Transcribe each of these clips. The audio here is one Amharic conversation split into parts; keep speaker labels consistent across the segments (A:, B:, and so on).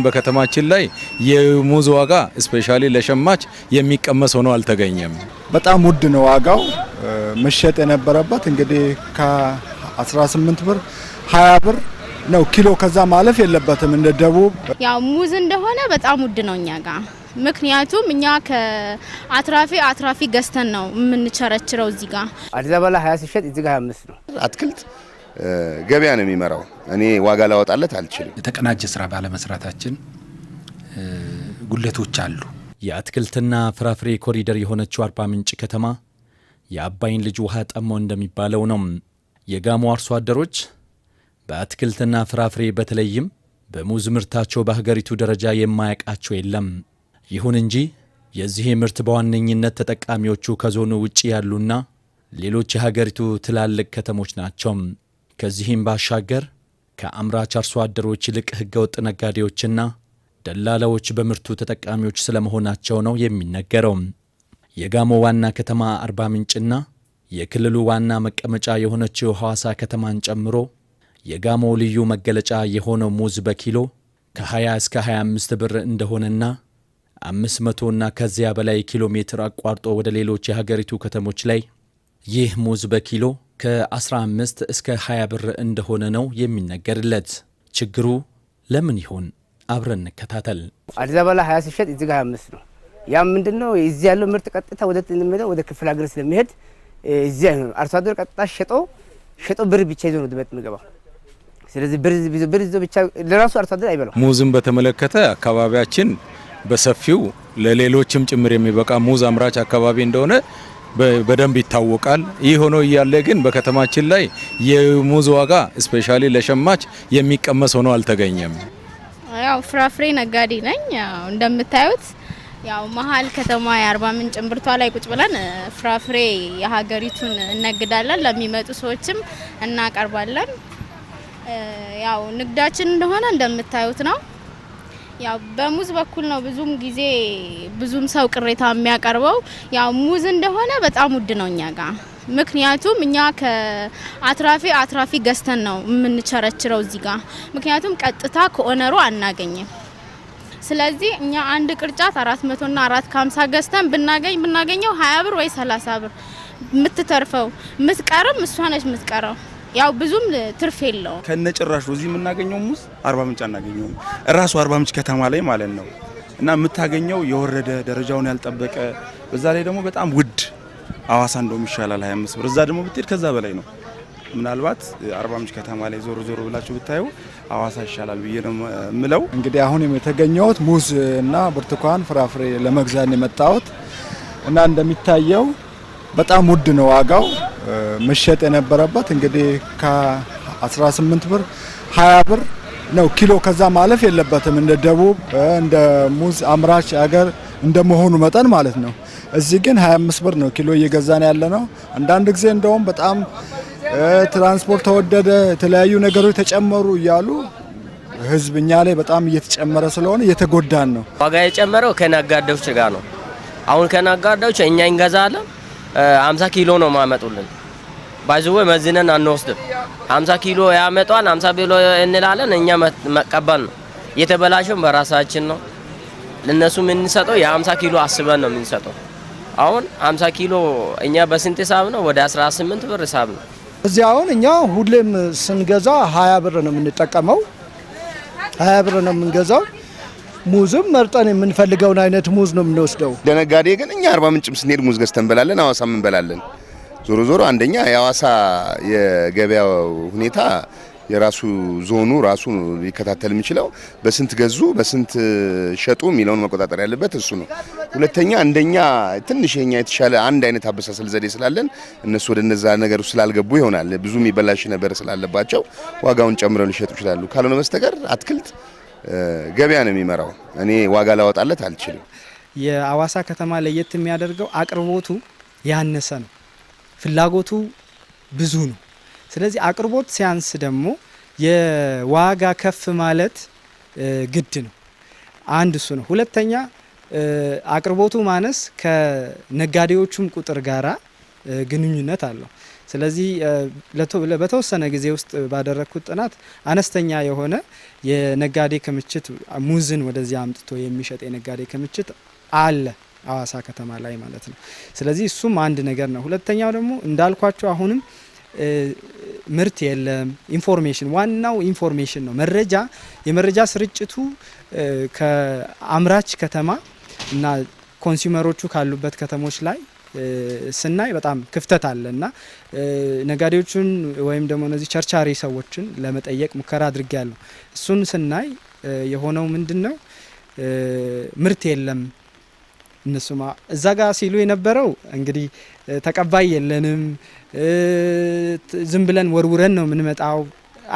A: በከተማችን ላይ የሙዝ ዋጋ ስፔሻሊ ለሸማች የሚቀመስ ሆኖ አልተገኘም።
B: በጣም ውድ ነው ዋጋው። መሸጥ የነበረበት እንግዲህ ከ18 ብር 20 ብር ነው ኪሎ። ከዛ ማለፍ የለበትም። እንደ ደቡብ
C: ያው ሙዝ እንደሆነ በጣም ውድ ነው እኛ ጋር። ምክንያቱም እኛ ከአትራፊ ገዝተን ነው የምንቸረችረው። እዚህ ጋር
D: አዲስ አበባ ላይ 20 ሲሸጥ እዚህ ጋር 25 ነው።
E: አትክልት ገበያ ነው የሚመራው። እኔ ዋጋ ላወጣለት አልችልም።
F: የተቀናጀ ስራ ባለመስራታችን ጉለቶች አሉ።
G: የአትክልትና ፍራፍሬ ኮሪደር የሆነችው አርባ ምንጭ ከተማ የአባይን ልጅ ውሃ ጠማው እንደሚባለው ነው። የጋሞ አርሶ አደሮች በአትክልትና ፍራፍሬ በተለይም በሙዝ ምርታቸው በሀገሪቱ ደረጃ የማያውቃቸው የለም። ይሁን እንጂ የዚህ ምርት በዋነኝነት ተጠቃሚዎቹ ከዞኑ ውጪ ያሉና ሌሎች የሀገሪቱ ትላልቅ ከተሞች ናቸው። ከዚህም ባሻገር ከአምራች አርሶ አደሮች ይልቅ ህገወጥ ነጋዴዎችና ደላላዎች በምርቱ ተጠቃሚዎች ስለመሆናቸው ነው የሚነገረው። የጋሞ ዋና ከተማ አርባ ምንጭና የክልሉ ዋና መቀመጫ የሆነችው ሐዋሳ ከተማን ጨምሮ የጋሞ ልዩ መገለጫ የሆነው ሙዝ በኪሎ ከ20 እስከ 25 ብር እንደሆነና 500 እና ከዚያ በላይ ኪሎ ሜትር አቋርጦ ወደ ሌሎች የሀገሪቱ ከተሞች ላይ ይህ ሙዝ በኪሎ ከ15 እስከ 20 ብር እንደሆነ ነው የሚነገርለት። ችግሩ ለምን ይሆን? አብረን እንከታተል።
D: አዲስ አበባ ላይ 20 ሲሸጥ እዚህ ጋር 25 ነው። ያ ምንድነው? እዚህ ያለው ምርት ቀጥታ ወደ ክፍለ ሀገር ስለሚሄድ እዚህ አርሶ አደር ቀጥታ ሸጦ ብር ብቻ ይዞ ነው ድበት የሚገባው። ስለዚህ ብር ይዞ ብቻ ለራሱ አርሶ አደር አይበላው።
A: ሙዝን በተመለከተ አካባቢያችን በሰፊው ለሌሎችም ጭምር የሚበቃ ሙዝ አምራች አካባቢ እንደሆነ በደንብ ይታወቃል። ይህ ሆኖ እያለ ግን በከተማችን ላይ የሙዝ ዋጋ ስፔሻሊ ለሸማች የሚቀመስ ሆኖ አልተገኘም።
C: ያው ፍራፍሬ ነጋዴ ነኝ። እንደምታዩት ያው መሀል ከተማ የአርባ ምንጭ እምብርቷ ላይ ቁጭ ብለን ፍራፍሬ የሀገሪቱን እነግዳለን። ለሚመጡ ሰዎችም እናቀርባለን። ያው ንግዳችን እንደሆነ እንደምታዩት ነው። ያው በሙዝ በኩል ነው ብዙም ሰው ቅሬታ የሚያቀርበው። ያው ሙዝ እንደሆነ በጣም ውድ ነው እኛ ጋር። ምክንያቱም እኛ ከአትራፊ ገዝተን ነው የምንቸረችረው እዚህ ጋር። ምክንያቱም ቀጥታ ከኦነሩ አናገኝም። ስለዚህ እኛ አንድ ቅርጫት 400 እና 450 ገዝተን ብናገኘው 20 ብር ወይ 30 ብር የምትተርፈው የምትቀርም እሷ ነች የምትቀረው። ያው ብዙም ትርፍ የለው።
H: ከነጭራሹ እዚህ የምናገኘው ሙዝ አርባ ምንጭ አናገኘውም። ራሱ አርባ ምንጭ ከተማ ላይ ማለት ነው። እና የምታገኘው የወረደ ደረጃውን ያልጠበቀ፣ በዛ ላይ ደግሞ በጣም ውድ። ሐዋሳ እንደውም ይሻላል 25 ብር። እዛ ደግሞ ብትሄድ ከዛ በላይ ነው። ምናልባት አርባ ምንጭ ከተማ ላይ ዞሮ ብላችሁ ብታዩ ሐዋሳ ይሻላል ብዬ ነው የምለው።
B: እንግዲህ አሁን የተገኘሁት ሙዝ እና ብርቱካን ፍራፍሬ ለመግዛት የመጣሁት እና እንደሚታየው በጣም ውድ ነው ዋጋው። መሸጥ የነበረበት እንግዲህ ከ18 ብር 20 ብር ነው ኪሎ። ከዛ ማለፍ የለበትም። እንደ ደቡብ እንደ ሙዝ አምራች ሀገር እንደመሆኑ መጠን ማለት ነው። እዚህ ግን 25 ብር ነው ኪሎ እየገዛን ያለ ነው። አንዳንድ ጊዜ እንደውም በጣም ትራንስፖርት ተወደደ፣ የተለያዩ ነገሮች ተጨመሩ እያሉ ህዝብ እኛ ላይ በጣም እየተጨመረ ስለሆነ እየተጎዳን ነው።
I: ዋጋ የጨመረው ከነጋዴዎች ጋር ነው። አሁን ከነጋዴዎች እኛ እንገዛለን 50 ኪሎ ነው ማመጡልን። ባይዘው መዝነን አንወስድም። 50 ኪሎ ያመጣል 50 ኪሎ እንላለን። እኛ መቀበል ነው። የተበላሸው በራሳችን ነው። ለነሱ ምን እንሰጠው የ50 ኪሎ አስበን ነው የምንሰጠው። አሁን 50 ኪሎ እኛ በስንት ሂሳብ ነው? ወደ 18 ብር ሂሳብ ነው።
J: እዚህ አሁን እኛ ሁሌም ስንገዛ 20 ብር ነው የምንጠቀመው። 20 ብር ነው የምንገዛው። ሙዝም መርጠን የምንፈልገውን አይነት ሙዝ ነው የምንወስደው።
E: ለነጋዴ ግን እኛ አርባ ምንጭም ስንሄድ ሙዝ ገዝተን እንበላለን፣ ሐዋሳም እንበላለን። ዞሮ አንደኛ የሐዋሳ የገበያው ሁኔታ የራሱ ዞኑ ራሱ ሊከታተል የሚችለው በስንት ገዙ በስንት ሸጡ የሚለውን መቆጣጠር ያለበት እሱ ነው። ሁለተኛ እንደኛ ትንሽ የኛ የተሻለ አንድ አይነት አበሳሰል ዘዴ ስላለን እነሱ ወደ እነዛ ነገር ስላልገቡ ይሆናል ብዙ የሚበላሽ ነገር ስላለባቸው ዋጋውን ጨምረው ሊሸጡ ይችላሉ። ካልሆነ በስተቀር አትክልት ገበያ ነው የሚመራው። እኔ ዋጋ ላወጣለት አልችልም።
K: የሐዋሳ ከተማ ለየት የሚያደርገው አቅርቦቱ ያነሰ ነው፣ ፍላጎቱ ብዙ ነው። ስለዚህ አቅርቦት ሲያንስ ደግሞ የዋጋ ከፍ ማለት ግድ ነው። አንድ እሱ ነው። ሁለተኛ አቅርቦቱ ማነስ ከነጋዴዎቹም ቁጥር ጋራ ግንኙነት አለው። ስለዚህ በተወሰነ ጊዜ ውስጥ ባደረግኩት ጥናት አነስተኛ የሆነ የነጋዴ ክምችት ሙዝን ወደዚህ አምጥቶ የሚሸጥ የነጋዴ ክምችት አለ ሀዋሳ ከተማ ላይ ማለት ነው። ስለዚህ እሱም አንድ ነገር ነው። ሁለተኛው ደግሞ እንዳልኳቸው አሁንም ምርት የለም፣ ኢንፎርሜሽን፣ ዋናው ኢንፎርሜሽን ነው። የመረጃ ስርጭቱ ከአምራች ከተማ እና ኮንሱመሮቹ ካሉበት ከተሞች ላይ ስናይ በጣም ክፍተት አለ እና ነጋዴዎቹን ወይም ደግሞ እነዚህ ቸርቻሪ ሰዎችን ለመጠየቅ ሙከራ አድርጌያለሁ። እሱን ስናይ የሆነው ምንድነው ምርት የለም። እነሱማ እዛ ጋር ሲሉ የነበረው እንግዲህ ተቀባይ የለንም፣ ዝም ብለን ወርውረን ነው የምንመጣው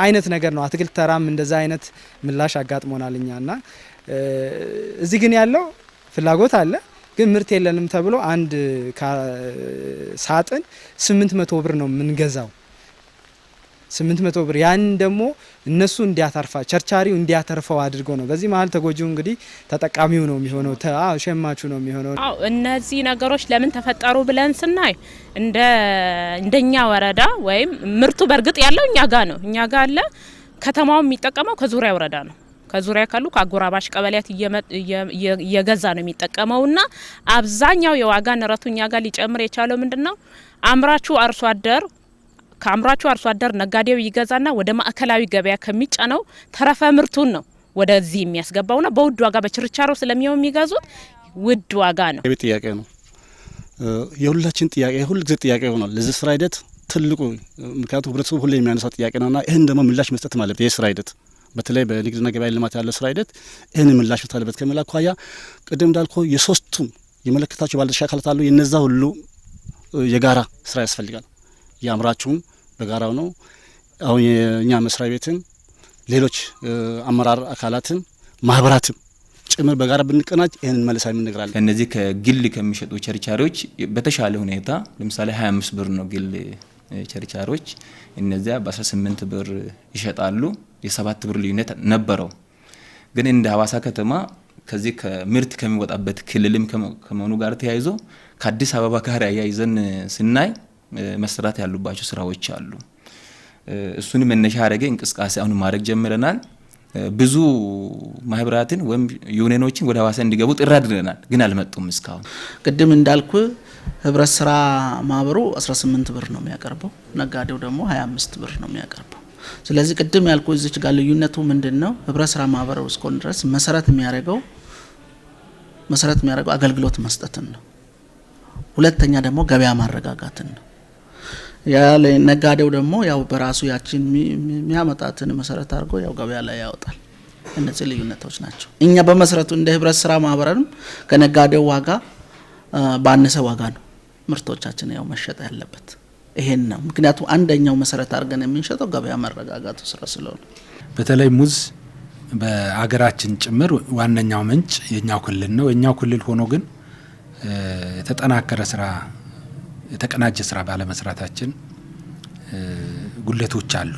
K: አይነት ነገር ነው። አትክልት ተራም እንደዛ አይነት ምላሽ አጋጥሞናል እኛና እዚህ ግን ያለው ፍላጎት አለ፣ ግን ምርት የለንም ተብሎ አንድ ሳጥን 800 ብር ነው የምንገዛው። 800 ብር ያን ደግሞ እነሱ ቸርቻሪው እንዲያተርፈው አድርገው ነው። በዚህ መሀል ተጎጂው እንግዲህ ተጠቃሚው ነው የሚሆነው፣ ሸማቹ ነው የሚሆነው።
L: እነዚህ ነገሮች ለምን ተፈጠሩ ብለን ስናይ እንደኛ ወረዳ ወይም ምርቱ በእርግጥ ያለው እኛ ጋር ነው፣ እኛ ጋር አለ። ከተማው የሚጠቀመው ከዙሪያ ወረዳ ነው። ከዙሪያ ካሉ ከአጎራባሽ ቀበሌያት እየገዛ ነው የሚጠቀመውና አብዛኛው የዋጋ ንረቱ እኛ ጋር ሊጨምር የቻለው ምንድነው? ከአምራቹ አርሶ አደር ነጋዴው ይገዛና ወደ ማዕከላዊ ገበያ ከሚጫነው ተረፈ ምርቱን ነው ወደዚህ የሚያስገባውና በውድ ዋጋ በችርቻሮ ስለሚሆን የሚገዙት ውድ ዋጋ ነው።
M: የቤት ጥያቄ ነው፣ የሁላችን ጥያቄ፣ ሁሉ ጊዜ ጥያቄ ሆኗል ለዚህ ስራ ሂደት ትልቁ። ምክንያቱም ህብረተሰቡ ሁሌ የሚያነሳው ጥያቄ ነውና ይህን ደግሞ ምላሽ መስጠት ማለት የስራ ሂደት በተለይ በንግድና ገበያ ልማት ያለ ስራ ሂደት ይህን ምላሽ መስጠት አለበት ከሚል አኳያ ቅድም እንዳልኩ የሶስቱም የመለከታቸው ባለድርሻ አካላት አሉ። የነዛ ሁሉ የጋራ ስራ ያስፈልጋል። የአምራቹም በጋራው ነው። አሁን የኛ መስሪያ ቤትን ሌሎች አመራር አካላትን ማህበራትም ጭምር በጋራ ብንቀናጅ ይህንን መልሳ የምንነግራለን።
N: እነዚህ ከግል ከሚሸጡ ቸርቻሪዎች በተሻለ ሁኔታ ለምሳሌ 25 ብር ነው ግል ቸርቻሪዎች፣ እነዚያ በ18 ብር ይሸጣሉ። የ7 ብር ልዩነት ነበረው። ግን እንደ ሀዋሳ ከተማ ከዚህ ከምርት ከሚወጣበት ክልልም ከመሆኑ ጋር ተያይዞ ከአዲስ አበባ ጋር ያያይዘን ስናይ መሰራት ያሉባቸው ስራዎች አሉ። እሱን መነሻ ያደረገ እንቅስቃሴ አሁን ማድረግ ጀምረናል። ብዙ ማህበራትን ወይም ዩኒየኖችን ወደ ሀዋሳ እንዲገቡ ጥሪ አድርገናል፣ ግን አልመጡም እስካሁን።
O: ቅድም እንዳልኩ ህብረት ስራ ማህበሩ 18 ብር ነው የሚያቀርበው፣ ነጋዴው ደግሞ 25 ብር ነው የሚያቀርበው። ስለዚህ ቅድም ያልኩ እዚች ጋር ልዩነቱ ምንድነው? ህብረት ስራ ማህበሩ እስኮን ድረስ መሰረት የሚያደርገው አገልግሎት መስጠትን ነው። ሁለተኛ ደግሞ ገበያ ማረጋጋትን ነው። ያለ ነጋዴው ደግሞ ያው በራሱ ያችን የሚያመጣትን መሰረት አድርጎ ያው ገበያ ላይ ያወጣል። እነዚህ ልዩነቶች ናቸው። እኛ በመሰረቱ እንደ ህብረት ስራ ማህበርም ከነጋዴው ዋጋ ባነሰ ዋጋ ነው ምርቶቻችን ያው መሸጥ ያለበት። ይሄን ነው ምክንያቱም አንደኛው መሰረት አድርገን የምንሸጠው ገበያ ማረጋጋቱ ስራ ስለሆነ።
F: በተለይ ሙዝ በአገራችን ጭምር ዋነኛው ምንጭ የኛው ክልል ነው። የኛው ክልል ሆኖ ግን የተጠናከረ ስራ የተቀናጀ ስራ ባለመስራታችን ጉለቶች አሉ።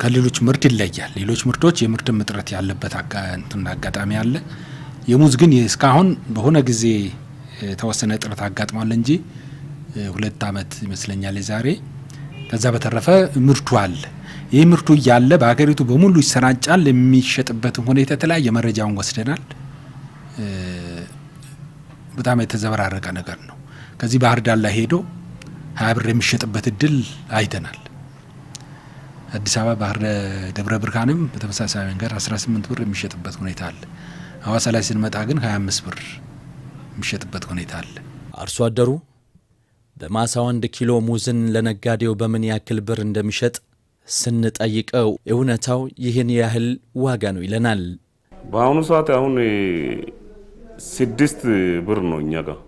F: ከሌሎች ምርት ይለያል። ሌሎች ምርቶች የምርት እጥረት ያለበት አጋጣሚ አለ። የሙዝ ግን እስካሁን በሆነ ጊዜ የተወሰነ እጥረት አጋጥሟል እንጂ 2 አመት ይመስለኛል የዛሬ። ከዛ በተረፈ ምርቱ አለ። ይህ ምርቱ እያለ በሀገሪቱ በሙሉ ይሰራጫል። የሚሸጥበትም ሁኔታ የተለያየ መረጃውን ወስደናል። በጣም የተዘበራረቀ ነገር ነው። ከዚህ ባህር ዳር ላይ ሄዶ 20 ብር የሚሸጥበት እድል አይተናል። አዲስ አበባ ባህር ደብረ ብርሃንም በተመሳሳይ መንገድ 18 ብር የሚሸጥበት ሁኔታ አለ። ሀዋሳ ላይ ስንመጣ ግን 25 ብር የሚሸጥበት ሁኔታ አለ።
G: አርሶ አደሩ በማሳው 1 ኪሎ ሙዝን ለነጋዴው በምን ያክል ብር እንደሚሸጥ ስንጠይቀው እውነታው ይህን ያህል ዋጋ ነው ይለናል።
P: በአሁኑ ሰዓት አሁን 6 ብር ነው እኛ ጋር።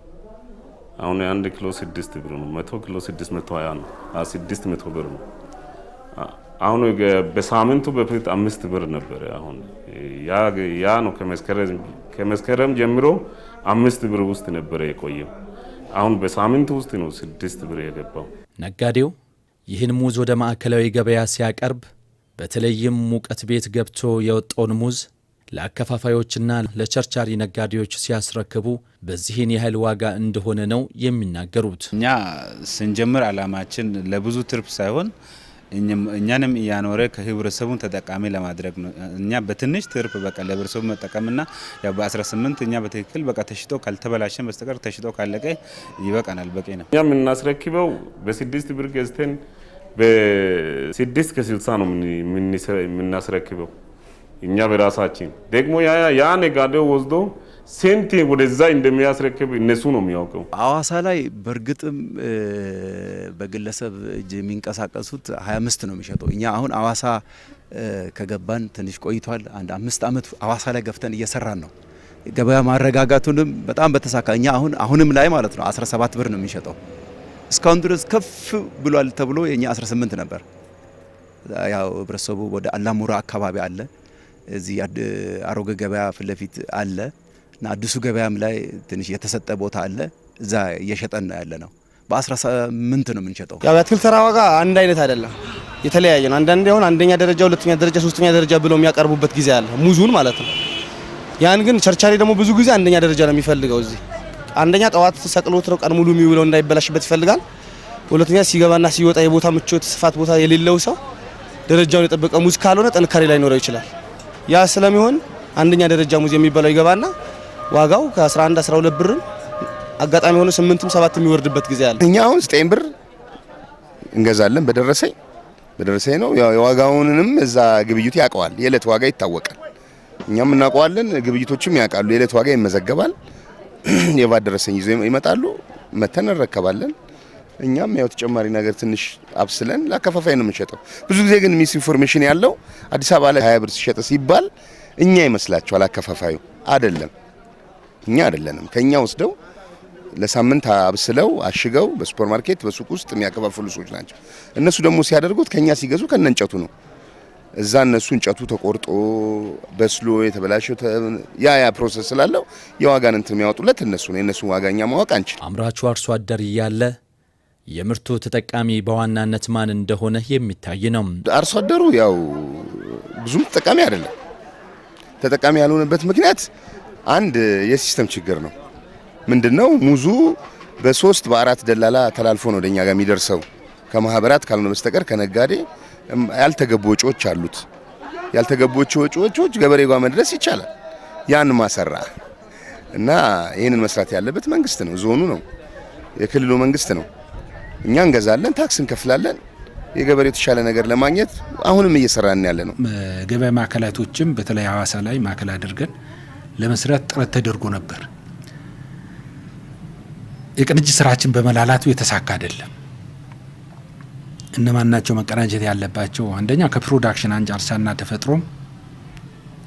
P: አሁን 1 ኪሎ 6 ብር ነው። 100 ኪሎ 620 ነው። 600 ብር ነው። አሁን በሳምንቱ በፊት 5 ብር ነበር። አሁን ያ ነው ከመስከረም ጀምሮ 5 ብር ውስጥ ነበር የቆየው። አሁን በሳምንቱ ውስጥ ነው 6 ብር የገባው።
G: ነጋዴው ይህን ሙዝ ወደ ማዕከላዊ ገበያ ሲያቀርብ በተለይም ሙቀት ቤት ገብቶ የወጣውን ሙዝ ለአከፋፋዮችና ለቸርቻሪ ነጋዴዎች ሲያስረክቡ በዚህን ያህል ዋጋ እንደሆነ ነው የሚናገሩት።
Q: እኛ ስንጀምር አላማችን ለብዙ ትርፍ ሳይሆን እኛንም እያኖረ ከህብረተሰቡን ተጠቃሚ ለማድረግ ነው። እኛ በትንሽ ትርፍ በቃ ለህብረተሰቡ መጠቀምና ያው በ18 እኛ በትክክል በቃ ተሽጦ ካልተበላሸን በስተቀር ተሽጦ ካለቀ ይበቃናል፣ በቂ ነው።
P: እኛ የምናስረክበው በ6 ብር ገዝተን በ6 ከ60 ነው የምናስረክበው። እኛ በራሳችን ደግሞ ያ ነጋዴው ወስዶ ሴንት ወደዛ እንደሚያስረክብ እነሱ ነው የሚያውቀው።
R: አዋሳ ላይ በእርግጥም በግለሰብ እጅ የሚንቀሳቀሱት 25 ነው የሚሸጠው። እኛ አሁን አዋሳ ከገባን ትንሽ ቆይቷል። አንድ 5 ዓመት አዋሳ ላይ ገፍተን እየሰራን ነው። ገበያ ማረጋጋቱንም በጣም በተሳካ እኛ አሁንም ላይ ማለት ነው 17 ብር ነው የሚሸጠው። እስካሁን ድረስ ከፍ ብሏል ተብሎ የኛ 18 ነበር። ያው ህብረተሰቡ ወደ አላሙራ አካባቢ አለ፣ እዚህ አሮጌ ገበያ ፊት ለፊት አለ እና አዲሱ ገበያም ላይ ትንሽ የተሰጠ ቦታ አለ። እዛ እየሸጠን ነው ያለ ነው። በ18 ነው የምንሸጠው።
S: ያው የአትክልት ተራ ዋጋ አንድ አይነት አይደለም፣ የተለያየ ነው። አንዳንዴ አሁን አንደኛ ደረጃ፣ ሁለተኛ ደረጃ፣ ሶስተኛ ደረጃ ብለው የሚያቀርቡበት ጊዜ አለ፣ ሙዙን ማለት ነው። ያን ግን ቸርቻሪ ደግሞ ብዙ ጊዜ አንደኛ ደረጃ ነው የሚፈልገው። እዚህ አንደኛ ጠዋት ሰቅሎት ነው ቀን ሙሉ የሚውለው እንዳይበላሽበት ይፈልጋል። ሁለተኛ ሲገባና ሲወጣ የቦታ ምቾት ስፋት ቦታ የሌለው ሰው ደረጃውን የጠበቀ ሙዝ ካልሆነ ጥንካሬ ላይ ኖረው ይችላል። ያ ስለሚሆን አንደኛ ደረጃ ሙዝ የሚባለው ይገባና ዋጋው ከ11 12 ብር አጋጣሚ ሆኖ 8ም 7ም የሚወርድበት ጊዜ አለ።
E: እኛ አሁን 9 ብር እንገዛለን በደረሰኝ ነው። ያው የዋጋውንም እዛ ግብይቱ ያውቀዋል። የዕለት ዋጋ ይታወቃል። እኛም እናውቀዋለን፣ ግብይቶችም ያውቃሉ። የዕለት ዋጋ ይመዘገባል። የቫት ደረሰኝ ይዘው ይመጣሉ፣ መተን እንረከባለን። እኛም ያው ተጨማሪ ነገር ትንሽ አብስለን ለአከፋፋይ ነው የምንሸጠው። ብዙ ጊዜ ግን ሚስ ኢንፎርሜሽን ያለው አዲስ አበባ ላይ 20 ብር ሲሸጥ ሲባል እኛ ይመስላቸዋል። አከፋፋዩ አይደለም፣ እኛ አይደለንም። ከኛ ወስደው ለሳምንት አብስለው አሽገው በሱፐር ማርኬት በሱቅ ውስጥ የሚያከፋፍሉ ሰዎች ናቸው። እነሱ ደግሞ ሲያደርጉት ከኛ ሲገዙ ከነ እንጨቱ ነው። እዛ እነሱ እንጨቱ ተቆርጦ በስሎ የተበላሸው ያ ፕሮሰስ ስላለው የዋጋን እንትን የሚያወጡለት እነሱ ነው። የእነሱን ዋጋኛ ማወቅ አንችል።
G: አምራቹ አርሶ አደር እያለ የምርቱ ተጠቃሚ በዋናነት ማን እንደሆነ የሚታይ ነው።
E: አርሶ አደሩ ያው ብዙም ተጠቃሚ አይደለም። ተጠቃሚ ያልሆነበት ምክንያት አንድ የሲስተም ችግር ነው። ምንድነው? ሙዙ በ3 በ4 ደላላ ተላልፎ ነው ወደኛ ጋር የሚደርሰው። ከማህበራት ካልሆነ በስተቀር ከነጋዴ ያልተገቡ ወጪዎች አሉት። ያልተገቡ ወጪዎች ገበሬው ጋር መድረስ ይቻላል። ያን ማሰራ እና ይሄንን መስራት ያለበት መንግስት ነው፣ ዞኑ ነው፣ የክልሉ መንግስት ነው። እኛ እንገዛለን፣ ታክስ እንከፍላለን። የገበሬው የተሻለ ነገር ለማግኘት አሁንም እየሰራን ያለ ነው።
F: ገበያ ማዕከላቶችም በተለይ ሐዋሳ ላይ ማዕከል አድርገን ለመስራት ጥረት ተደርጎ ነበር። የቅንጅት ስራችን በመላላቱ የተሳካ አይደለም። እነማን ናቸው መቀናጀት ያለባቸው? አንደኛ ከፕሮዳክሽን አንጻር ሳና ተፈጥሮም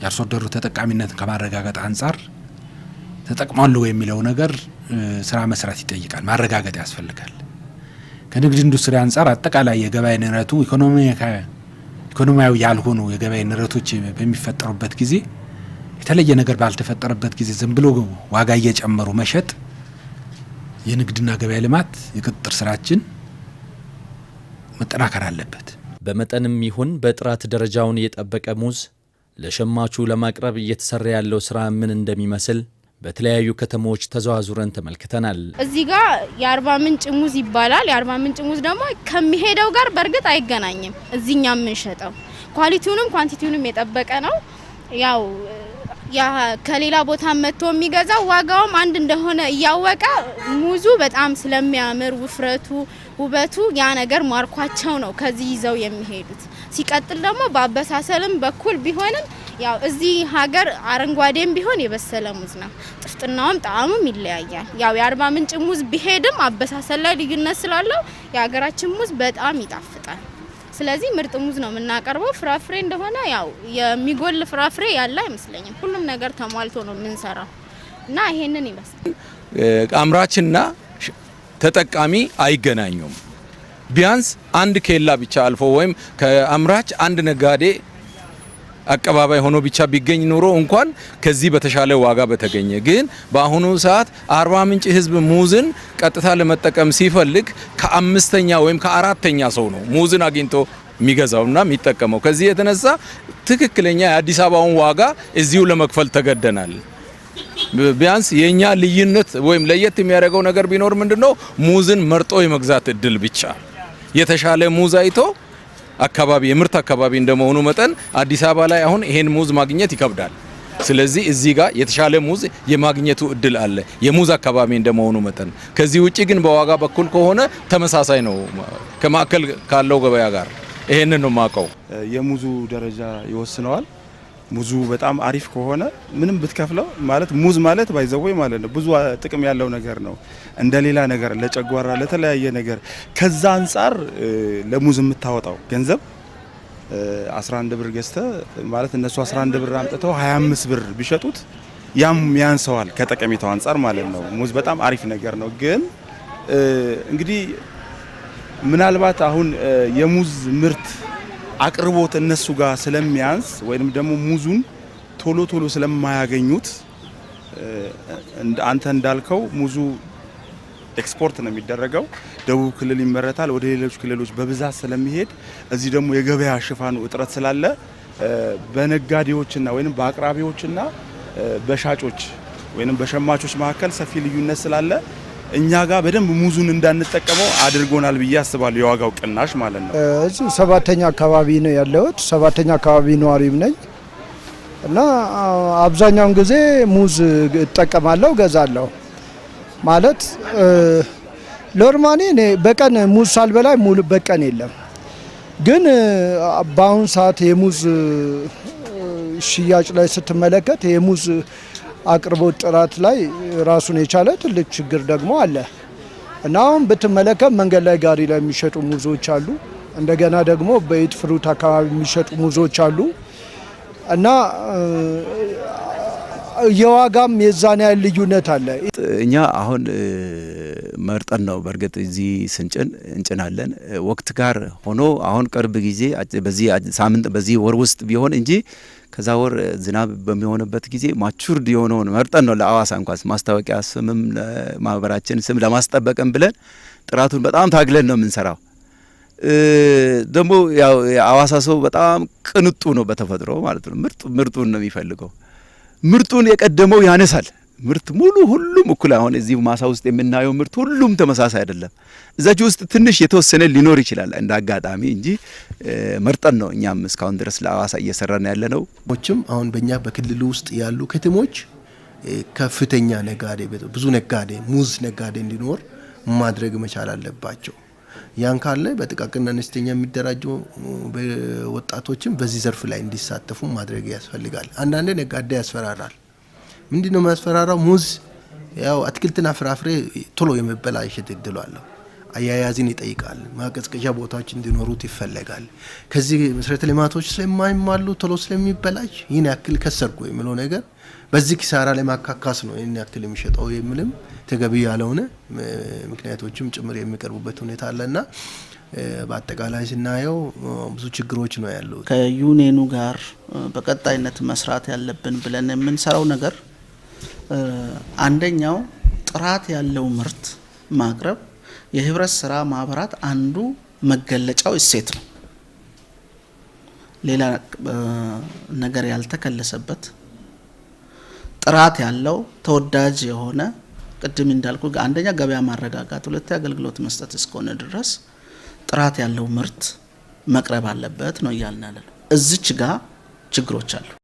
F: የአርሶ አደሩ ተጠቃሚነት ከማረጋገጥ አንጻር ተጠቅሟል የሚለው ነገር ስራ መስራት ይጠይቃል፣ ማረጋገጥ ያስፈልጋል። ከንግድ ኢንዱስትሪ አንጻር አጠቃላይ የገበያ ንረቱ ኢኮኖሚያዊ ያልሆኑ የገበያ ንረቶች በሚፈጠሩበት ጊዜ የተለየ ነገር ባልተፈጠረበት ጊዜ ዝም ብሎ ዋጋ እየጨመሩ መሸጥ የንግድና ገበያ ልማት የቁጥጥር ስራችን መጠናከር አለበት።
G: በመጠንም ይሁን በጥራት ደረጃውን የጠበቀ ሙዝ ለሸማቹ ለማቅረብ እየተሰራ ያለው ስራ ምን እንደሚመስል በተለያዩ ከተሞች ተዘዋዙረን ተመልክተናል።
C: እዚህ ጋር የአርባ ምንጭ ሙዝ ይባላል። የአርባ ምንጭ ሙዝ ደግሞ ከሚሄደው ጋር በእርግጥ አይገናኝም። እዚህኛ የምንሸጠው ኳሊቲውንም ኳንቲቲውንም የጠበቀ ነው። ያው ከሌላ ቦታ መጥቶ የሚገዛው ዋጋውም አንድ እንደሆነ እያወቀ ሙዙ በጣም ስለሚያምር ውፍረቱ፣ ውበቱ ያ ነገር ማርኳቸው ነው ከዚህ ይዘው የሚሄዱት። ሲቀጥል ደግሞ በአበሳሰልም በኩል ቢሆንም ያው እዚህ ሀገር አረንጓዴም ቢሆን የበሰለ ሙዝ ነው። ጥፍጥናውም ጣዕሙም ይለያያል። ያው የአርባ ምንጭ ሙዝ ቢሄድም አበሳሰል ላይ ልዩነት ስላለው የሀገራችን ሙዝ በጣም ይጣፍጣል። ስለዚህ ምርጥ ሙዝ ነው የምናቀርበው። ፍራፍሬ እንደሆነ ያው የሚጎል ፍራፍሬ ያለ አይመስለኝም። ሁሉም ነገር ተሟልቶ ነው የምንሰራው እና ይሄንን ይመስላል።
A: አምራችና ተጠቃሚ አይገናኙም። ቢያንስ አንድ ኬላ ብቻ አልፎ ወይም ከአምራች አንድ ነጋዴ አቀባባይ ሆኖ ብቻ ቢገኝ ኑሮ እንኳን ከዚህ በተሻለ ዋጋ በተገኘ። ግን በአሁኑ ሰዓት አርባ ምንጭ ህዝብ ሙዝን ቀጥታ ለመጠቀም ሲፈልግ ከአምስተኛ ወይም ከአራተኛ ሰው ነው ሙዝን አግኝቶ የሚገዛውና የሚጠቀመው። ከዚህ የተነሳ ትክክለኛ የአዲስ አበባውን ዋጋ እዚሁ ለመክፈል ተገደናል። ቢያንስ የኛ ልዩነት ወይም ለየት የሚያደርገው ነገር ቢኖር ምንድነው ሙዝን መርጦ የመግዛት እድል ብቻ። የተሻለ ሙዝ አይቶ አካባቢ የምርት አካባቢ እንደመሆኑ መጠን አዲስ አበባ ላይ አሁን ይሄን ሙዝ ማግኘት ይከብዳል። ስለዚህ እዚህ ጋር የተሻለ ሙዝ የማግኘቱ እድል አለ የሙዝ አካባቢ እንደመሆኑ መጠን። ከዚህ ውጪ ግን በዋጋ በኩል ከሆነ ተመሳሳይ ነው ከማከል ካለው ገበያ ጋር። ይሄንን ነው ማቀው።
H: የሙዙ ደረጃ ይወስነዋል። ሙዙ በጣም አሪፍ ከሆነ ምንም ብትከፍለው ማለት ሙዝ ማለት ባይዘወይ ማለት ነው ብዙ ጥቅም ያለው ነገር ነው። እንደሌላ ነገር ለጨጓራ ለተለያየ ነገር ከዛ አንፃር ለሙዝ የምታወጣው ገንዘብ 11 ብር ገዝተ ማለት እነሱ 11 ብር አምጥተው 25 ብር ቢሸጡት ያም ያንሰዋል ከጠቀሜታው አንፃር ማለት ነው። ሙዝ በጣም አሪፍ ነገር ነው። ግን እንግዲህ ምናልባት አሁን የሙዝ ምርት አቅርቦት እነሱ ጋር ስለሚያንስ ወይንም ደግሞ ሙዙን ቶሎ ስለማያገኙት አንተ እንዳልከው ሙዙ ኤክስፖርት ነው የሚደረገው። ደቡብ ክልል ይመረታል፣ ወደ ሌሎች ክልሎች በብዛት ስለሚሄድ እዚህ ደግሞ የገበያ ሽፋኑ እጥረት ስላለ በነጋዴዎችና ወይንም በአቅራቢዎችና በሻጮች ወይንም በሸማቾች መካከል ሰፊ ልዩነት ስላለ እኛ ጋር በደንብ ሙዙን እንዳንጠቀመው አድርጎናል ብዬ አስባለሁ። የዋጋው ቅናሽ ማለት ነው።
J: እዚህ 7ኛ አካባቢ ነው ያለሁት። 7ኛ አካባቢ ነዋሪም ነኝ እና አብዛኛውን ጊዜ ሙዝ እጠቀማለሁ፣ ገዛለሁ። ማለት ሎርማኒ እኔ በቀን ሙዝ ሳልበላ ሙሉ በቀን የለም። ግን በአሁን ሰዓት የሙዝ ሽያጭ ላይ ስትመለከት የሙዝ አቅርቦት ጥራት ላይ ራሱን የቻለ ትልቅ ችግር ደግሞ አለ እና አሁን ብትመለከት መንገድ ላይ ጋሪ ላይ የሚሸጡ ሙዞች አሉ። እንደገና ደግሞ በኢት ፍሩት አካባቢ የሚሸጡ ሙዞች አሉ እና የዋጋም የዛን ያህል ልዩነት አለ።
R: እኛ አሁን መርጠን ነው በእርግጥ እዚህ ስንጭን እንጭናለን። ወቅት ጋር ሆኖ አሁን ቅርብ ጊዜ በዚህ ሳምንት በዚህ ወር ውስጥ ቢሆን እንጂ ከዛ ወር ዝናብ በሚሆንበት ጊዜ ማቹርድ የሆነውን መርጠን ነው ለአዋሳ እንኳን ማስታወቂያ ስምም ለማህበራችን ስም ለማስጠበቅም ብለን ጥራቱን በጣም ታግለን ነው የምንሰራው። ደግሞ ያው የአዋሳ ሰው በጣም ቅንጡ ነው በተፈጥሮ ማለት ነው። ምርጡን ነው የሚፈልገው። ምርጡን የቀደመው ያነሳል። ምርት ሙሉ ሁሉም እኩል አሁን እዚህ ማሳ ውስጥ የምናየው ምርት ሁሉም ተመሳሳይ አይደለም። እዛች ውስጥ ትንሽ የተወሰነ ሊኖር ይችላል እንደ አጋጣሚ እንጂ መርጠን ነው እኛም እስካሁን ድረስ ለአዋሳ እየሰራን ያለ ነው።
T: አሁን በእኛ በክልሉ ውስጥ ያሉ ከተሞች ከፍተኛ ነጋዴ ብዙ ነጋዴ ሙዝ ነጋዴ እንዲኖር ማድረግ መቻል አለባቸው። ያን ካለ በጥቃቅንና አነስተኛ የሚደራጁ ወጣቶችም በዚህ ዘርፍ ላይ እንዲሳተፉ ማድረግ ያስፈልጋል። አንዳንዴ ነጋዴ ያስፈራራል። ምንድነው የሚያስፈራራው? ሙዝ ያው አትክልትና ፍራፍሬ ቶሎ የመበላሸት እድሉ አለው። አያያዝን ይጠይቃል። ማቀዝቀዣ ቦታዎች እንዲኖሩት ይፈለጋል። ከዚህ መሰረተ ልማቶች ስለማይሟሉ ቶሎ ስለሚበላሽ ይህን ያክል ከሰርኩ የሚለው ነገር በዚህ ኪሳራ ላይ ማካካስ ነው ይህን ያክል የሚሸጠው የሚልም ተገቢ ያልሆነ ምክንያቶችም ጭምር የሚቀርቡበት ሁኔታ አለና በአጠቃላይ ስናየው ብዙ ችግሮች ነው ያሉት።
O: ከዩኔኑ ጋር በቀጣይነት መስራት ያለብን ብለን የምንሰራው ነገር አንደኛው ጥራት ያለው ምርት ማቅረብ የህብረት ስራ ማህበራት አንዱ መገለጫው እሴት ነው። ሌላ ነገር ያልተከለሰበት ጥራት ያለው ተወዳጅ የሆነ ቅድም እንዳልኩ አንደኛ ገበያ ማረጋጋት፣ ሁለተኛ አገልግሎት መስጠት እስከሆነ ድረስ ጥራት ያለው ምርት መቅረብ አለበት ነው እያልን ያለነው። እዚች ጋር ችግሮች አሉ።